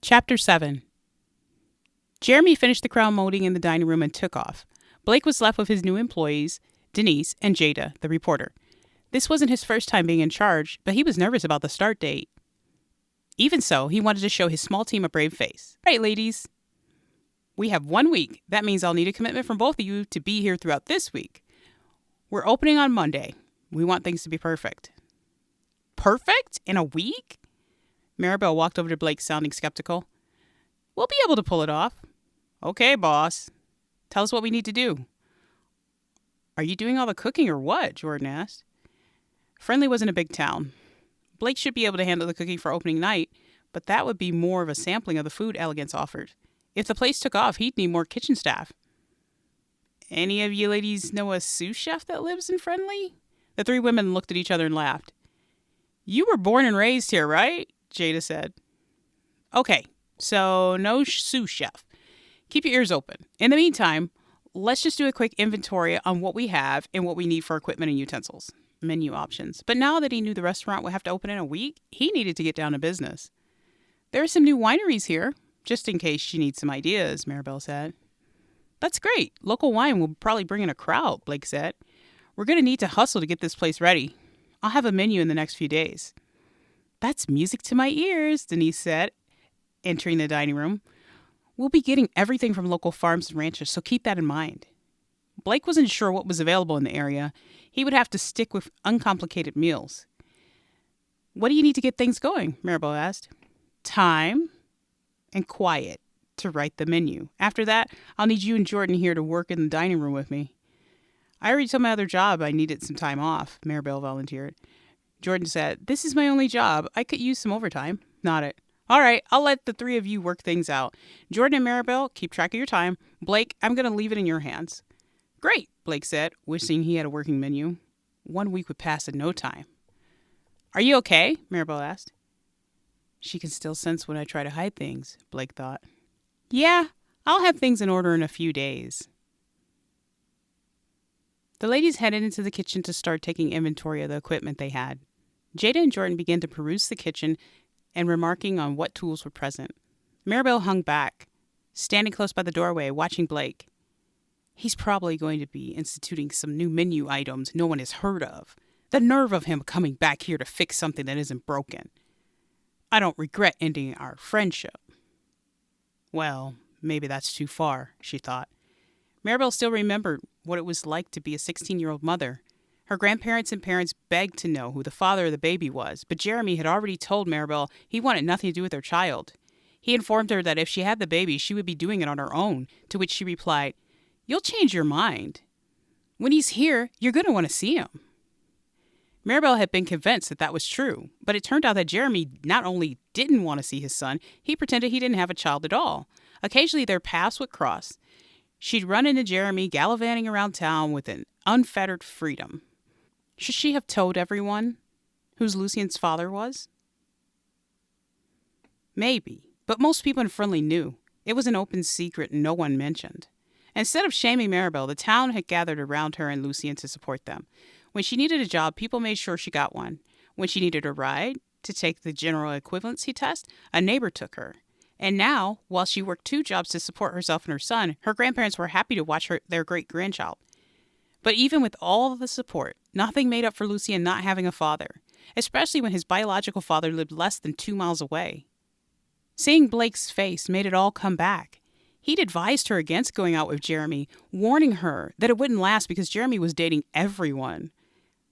Chapter 7. Jeremy finished the crown molding in the dining room and took off. Blake was left with his new employees, Denise and Jada, the reporter. This wasn't his first time being in charge, but he was nervous about the start date. Even so, he wanted to show his small team a brave face. All right, ladies. We have 1 week. That means I'll need a commitment from both of you to be here throughout this week. We're opening on Monday. We want things to be perfect. Perfect? In a week? Maribel walked over to Blake, sounding skeptical. We'll be able to pull it off. Okay, boss. Tell us what we need to do. Are you doing all the cooking or what? Jordan asked. Friendly wasn't a big town. Blake should be able to handle the cooking for opening night, but that would be more of a sampling of the food Elegance offered. If the place took off, he'd need more kitchen staff. Any of you ladies know a sous chef that lives in Friendly? The three women looked at each other and laughed. You were born and raised here, right? Jada said. Okay, so no sous chef. Keep your ears open. In the meantime, let's just do a quick inventory on what we have and what we need for equipment and utensils. Menu options. But now that he knew the restaurant would have to open in a week, he needed to get down to business. There are some new wineries here, just in case she needs some ideas, Maribel said. That's great. Local wine will probably bring in a crowd, Blake said. We're going to need to hustle to get this place ready. I'll have a menu in the next few days. That's music to my ears, Denise said, entering the dining room. We'll be getting everything from local farms and ranches, so keep that in mind. Blake wasn't sure what was available in the area. He would have to stick with uncomplicated meals. What do you need to get things going? Maribel asked. Time and quiet to write the menu. After that, I'll need you and Jordan here to work in the dining room with me. I already told my other job I needed some time off, Maribel volunteered. Jordan said, This is my only job. I could use some overtime. Nodded. All right, I'll let the three of you work things out. Jordan and Maribel, keep track of your time. Blake, I'm going to leave it in your hands. Great, Blake said, wishing he had a working menu. 1 week would pass in no time. Are you okay? Maribel asked. She can still sense when I try to hide things, Blake thought. Yeah, I'll have things in order in a few days. The ladies headed into the kitchen to start taking inventory of the equipment they had. Jada and Jordan began to peruse the kitchen and remarking on what tools were present. Maribel hung back, standing close by the doorway, watching Blake. He's probably going to be instituting some new menu items no one has heard of. The nerve of him coming back here to fix something that isn't broken. I don't regret ending our friendship. Well, maybe that's too far, she thought. Maribel still remembered what it was like to be a 16-year-old mother. Her grandparents and parents begged to know who the father of the baby was, but Jeremy had already told Maribel he wanted nothing to do with their child. He informed her that if she had the baby, she would be doing it on her own, to which she replied, You'll change your mind. When he's here, you're going to want to see him. Maribel had been convinced that was true, but it turned out that Jeremy not only didn't want to see his son, he pretended he didn't have a child at all. Occasionally their paths would cross. She'd run into Jeremy gallivanting around town with an unfettered freedom. Should she have told everyone who Lucien's father was? Maybe, but most people in Friendly knew. It was an open secret no one mentioned. Instead of shaming Maribel, the town had gathered around her and Lucien to support them. When she needed a job, people made sure she got one. When she needed a ride to take the general equivalency test, a neighbor took her. And now, while she worked 2 jobs to support herself and her son, her grandparents were happy to watch their great-grandchild. But even with all of the support, nothing made up for Lucien not having a father, especially when his biological father lived less than 2 miles away. Seeing Blake's face made it all come back. He'd advised her against going out with Jeremy, warning her that it wouldn't last because Jeremy was dating everyone.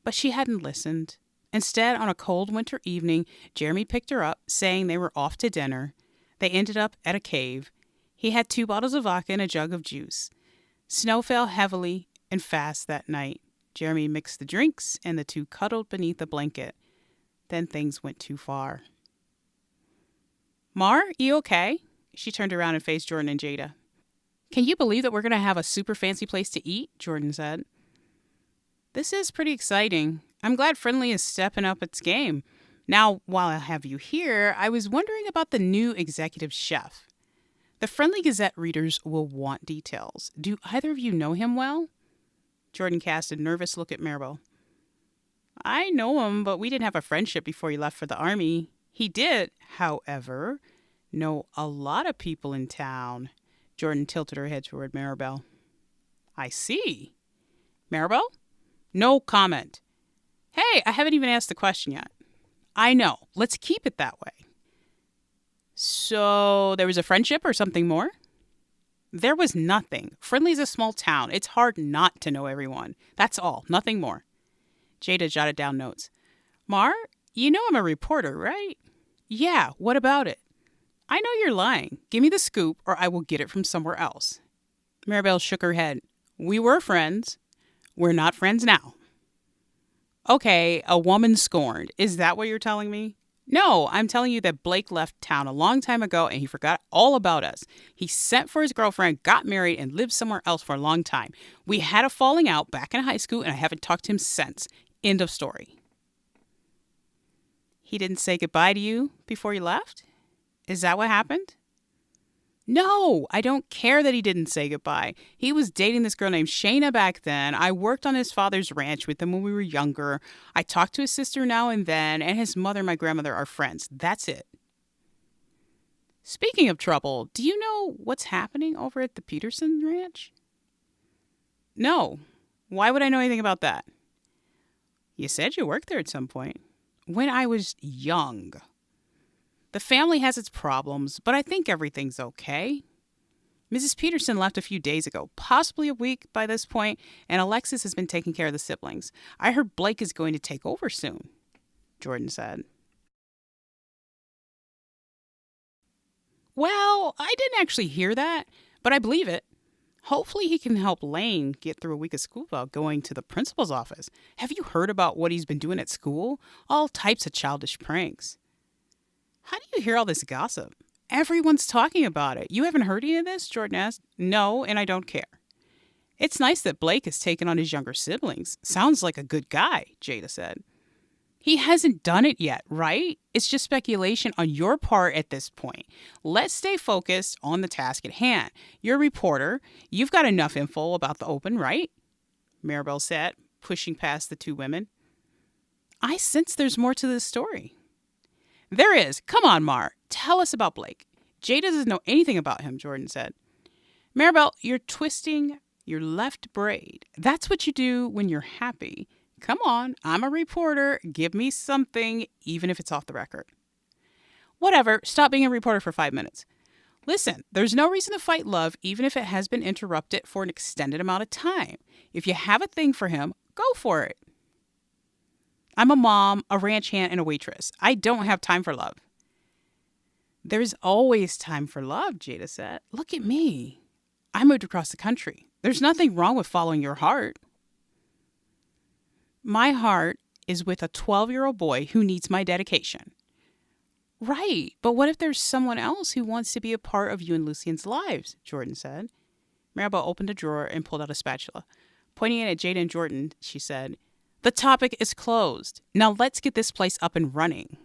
But she hadn't listened. Instead, on a cold winter evening, Jeremy picked her up, saying they were off to dinner. They ended up at a cave. He had 2 bottles of vodka and a jug of juice. Snow fell heavily and fast that night. Jeremy mixed the drinks, and the 2 cuddled beneath a blanket. Then things went too far. Mar, you okay? She turned around and faced Jordan and Jada. Can you believe that we're going to have a super fancy place to eat? Jordan said. This is pretty exciting. I'm glad Friendly is stepping up its game. Now, while I have you here, I was wondering about the new executive chef. The Friendly Gazette readers will want details. Do either of you know him well? Jordan cast a nervous look at Maribel. I know him, but we didn't have a friendship before he left for the army. He did, however, Know a lot of people in town. Jordan tilted her head toward Maribel. I see. Maribel? No comment. Hey, I haven't even asked the question yet. I know. Let's keep it that way. So, there was a friendship or something more? There was nothing. Friendly's a small town. It's hard not to know everyone. That's all. Nothing more. Jada jotted down notes. Mar, you know I'm a reporter, right? Yeah, what about it? I know you're lying. Give me the scoop or I will get it from somewhere else. Maribel shook her head. We were friends. We're not friends now. Okay, a woman scorned. Is that what you're telling me? No, I'm telling you that Blake left town a long time ago and he forgot all about us. He sent for his girlfriend, got married, and lived somewhere else for a long time. We had a falling out back in high school and I haven't talked to him since. End of story. He didn't say goodbye to you before you left? Is that what happened? No, I don't care that he didn't say goodbye. He was dating this girl named Shayna back then. I worked on his father's ranch with him when we were younger. I talk to his sister now and then, and his mother and my grandmother are friends. That's it. Speaking of trouble, do you know what's happening over at the Peterson ranch? No. Why would I know anything about that? You said you worked there at some point. When I was young. The family has its problems, but I think everything's okay. Mrs. Peterson left a few days ago, possibly a week by this point, and Alexis has been taking care of the siblings. I heard Blake is going to take over soon, Jordan said. Well, I didn't actually hear that, but I believe it. Hopefully he can help Lane get through a week of school without going to the principal's office. Have you heard about what he's been doing at school? All types of childish pranks. How do you hear all this gossip? Everyone's talking about it. You haven't heard any of this? Jordan asked. No, and I don't care. It's nice that Blake has taken on his younger siblings. Sounds like a good guy, Jada said. He hasn't done it yet, right? It's just speculation on your part at this point. Let's stay focused on the task at hand. You're a reporter. You've got enough info about the open, right? Maribel said, pushing past the two women. I sense there's more to this story. There is. Come on, Mar. Tell us about Blake. Jada doesn't know anything about him, Jordan said. Maribel, you're twisting your left braid. That's what you do when you're happy. Come on, I'm a reporter. Give me something, even if it's off the record. Whatever. Stop being a reporter for 5 minutes. Listen, there's no reason to fight love, even if it has been interrupted for an extended amount of time. If you have a thing for him, go for it. I'm a mom, a ranch hand, and a waitress. I don't have time for love. There's always time for love, Jada said. Look at me. I moved across the country. There's nothing wrong with following your heart. My heart is with a 12-year-old boy who needs my dedication. Right, but what if there's someone else who wants to be a part of you and Lucien's lives, Jordan said. Maribel opened a drawer and pulled out a spatula. Pointing it at Jada and Jordan, she said, The topic is closed. Now let's get this place up and running.